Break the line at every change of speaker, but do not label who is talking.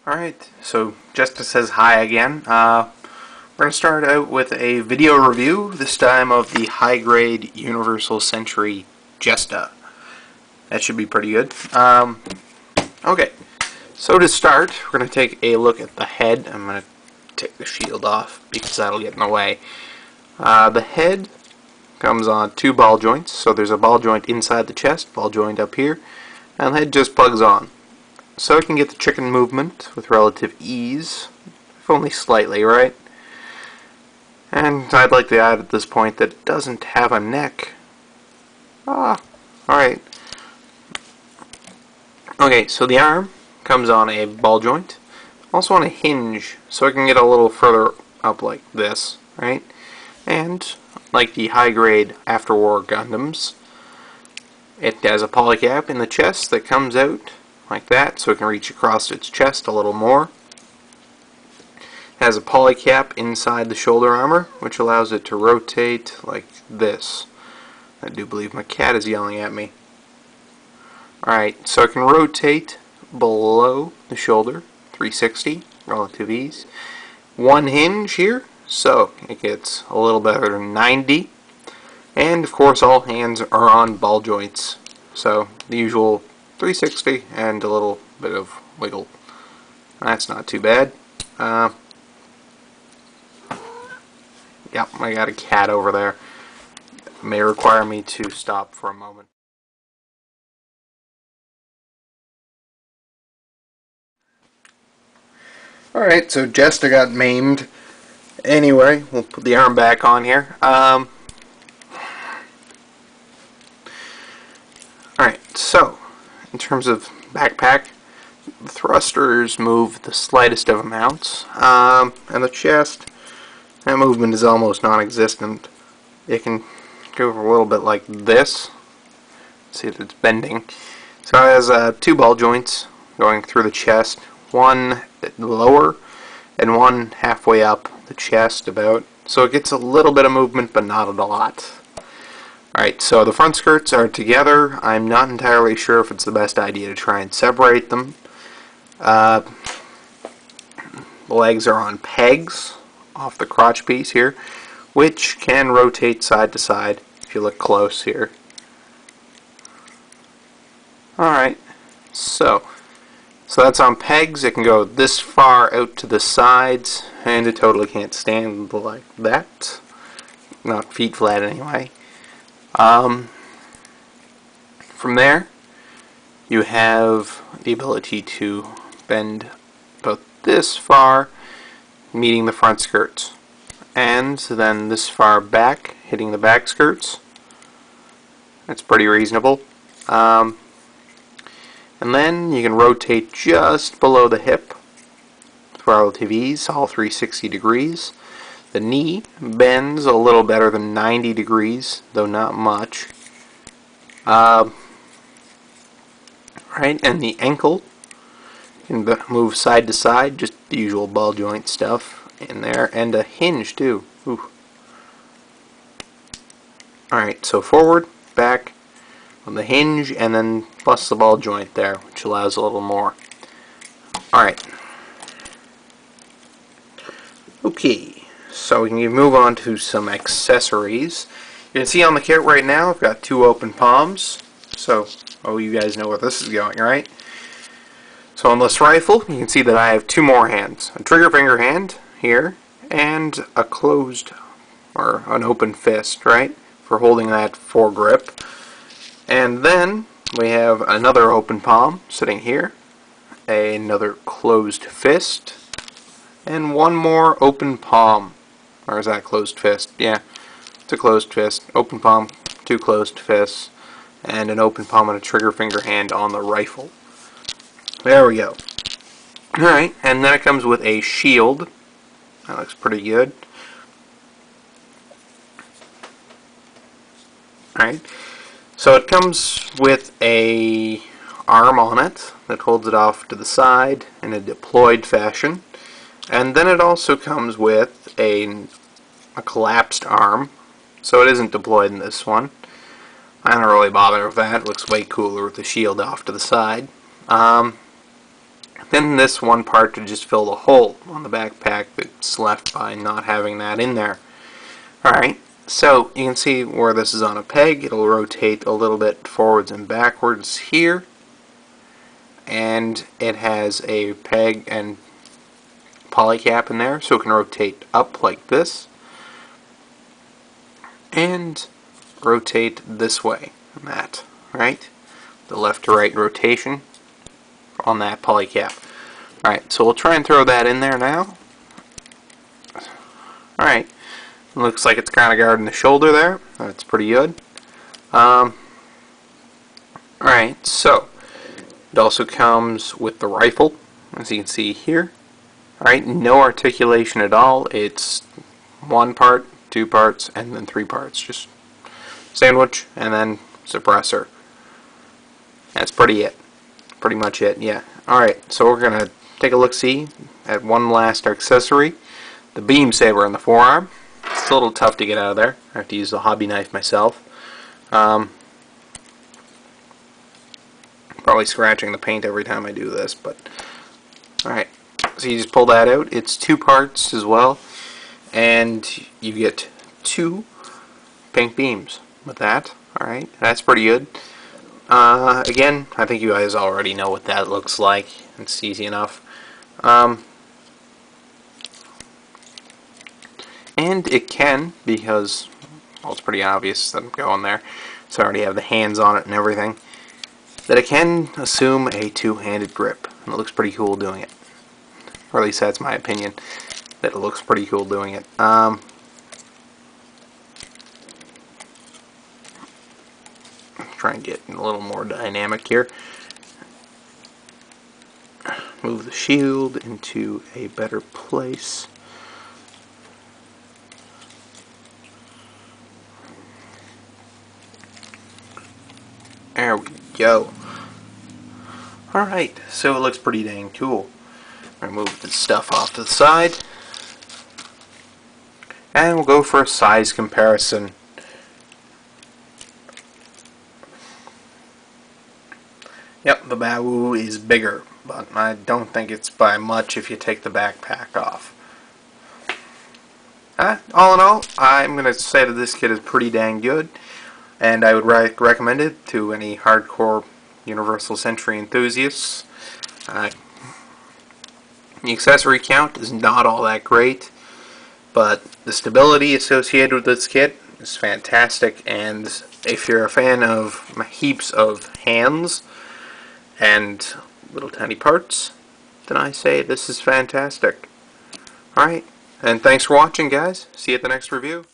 Alright, so Jesta says hi again. We're going to start out with a video review, this time of the high-grade Universal Century Jesta. That should be pretty good. Okay, so to start, we're going to take a look at the head. I'm going to take the shield off because that'll get in the way. The head comes on two ball joints, so there's a ball joint inside the chest, ball joint up here, and the head just plugs on. So it can get the chicken movement with relative ease, if only slightly, right? And I'd like to add at this point that it doesn't have a neck. Alright. Okay, so the arm comes on a ball joint, also on a hinge, so it can get a little further up like this, right? And, like the high-grade after-war Gundams, it has a polycap in the chest that comes out like that, so it can reach across its chest a little more. It has a polycap inside the shoulder armor, which allows it to rotate like this. I do believe my cat is yelling at me. Alright, so it can rotate below the shoulder, 360, relative ease. One hinge here, so it gets a little better than 90. And of course all hands are on ball joints, so the usual 360 and a little bit of wiggle. That's not too bad. Yep, I got a cat over there. It may require me to stop for a moment. Alright, so Jesta got maimed. Anyway, we'll put the arm back on here. Alright, so in terms of backpack, the thrusters move the slightest of amounts, and the chest, that movement is almost non-existent. It can go a little bit like this. See if it's bending. So it has two ball joints going through the chest, one lower and one halfway up the chest about. So it gets a little bit of movement, but not a lot. Alright, so the front skirts are together. I'm not entirely sure if it's the best idea to try and separate them. The legs are on pegs off the crotch piece here, which can rotate side to side if you look close here. Alright, so that's on pegs. It can go this far out to the sides, and it totally can't stand like that. Not feet flat anyway. From there, you have the ability to bend about this far, meeting the front skirts, and then this far back, hitting the back skirts. That's pretty reasonable. And then you can rotate just below the hip with relative ease, all 360 degrees. The knee bends a little better than 90 degrees, though not much. Right, and the ankle can move side to side, just the usual ball joint stuff in there, and a hinge too. Alright, so forward, back, on the hinge, and then plus the ball joint there, which allows a little more. Alright. Okay, so we can move on to some accessories. You can see on the kit right now I've got two open palms, so you guys know where this is going, right? So on this rifle you can see that I have two more hands, a trigger finger hand here and a closed or an open fist, right, for holding that foregrip. And then we have another open palm sitting here, another closed fist, and one more open palm. Or is that closed fist? Yeah, it's a closed fist. Open palm, two closed fists, and an open palm and a trigger finger hand on the rifle. There we go. Alright, and then it comes with a shield. That looks pretty good. Alright, so it comes with a arm on it that holds it off to the side in a deployed fashion. And then it also comes with a collapsed arm, so it isn't deployed in this one. I don't really bother with that. It looks way cooler with the shield off to the side. then this one part to just fill the hole on the backpack that's left by not having that in there. Alright, so you can see where this is on a peg. It'll rotate a little bit forwards and backwards here. And it has a peg and poly cap in there, so it can rotate up like this and rotate this way on that, right? The left to right rotation on that poly cap. Alright, so we'll try and throw that in there now. Alright, looks like it's kind of guarding the shoulder there. That's pretty good. Alright, so it also comes with the rifle, as you can see here. Alright, no articulation at all. It's one part, two parts, and then three parts. Just sandwich and then suppressor. That's pretty much it, yeah. Alright, so we're going to take a look-see at one last accessory. The beam saber on the forearm. It's a little tough to get out of there. I have to use the hobby knife myself. Probably scratching the paint every time I do this, but alright, so you just pull that out. It's two parts as well, and you get two pink beams with that. Alright, that's pretty good. Again, I think you guys already know what that looks like. It's easy enough. And it can, because, well, it's pretty obvious that I'm going there, so I already have the hands on it and everything, that it can assume a two-handed grip, and it looks pretty cool doing it. Or at least that's my opinion, that it looks pretty cool doing it. Try and get a little more dynamic here. Move the shield into a better place. There we go. Alright, so it looks pretty dang cool. I'm going to move this stuff off to the side. And we'll go for a size comparison. Yep, the Bawu is bigger, but I don't think it's by much if you take the backpack off. All in all, I'm going to say that this kit is pretty dang good. And I would recommend it to any hardcore Universal Century enthusiasts. The accessory count is not all that great, but the stability associated with this kit is fantastic, and if you're a fan of heaps of hands and little tiny parts, then I say this is fantastic. Alright, and thanks for watching, guys. See you at the next review.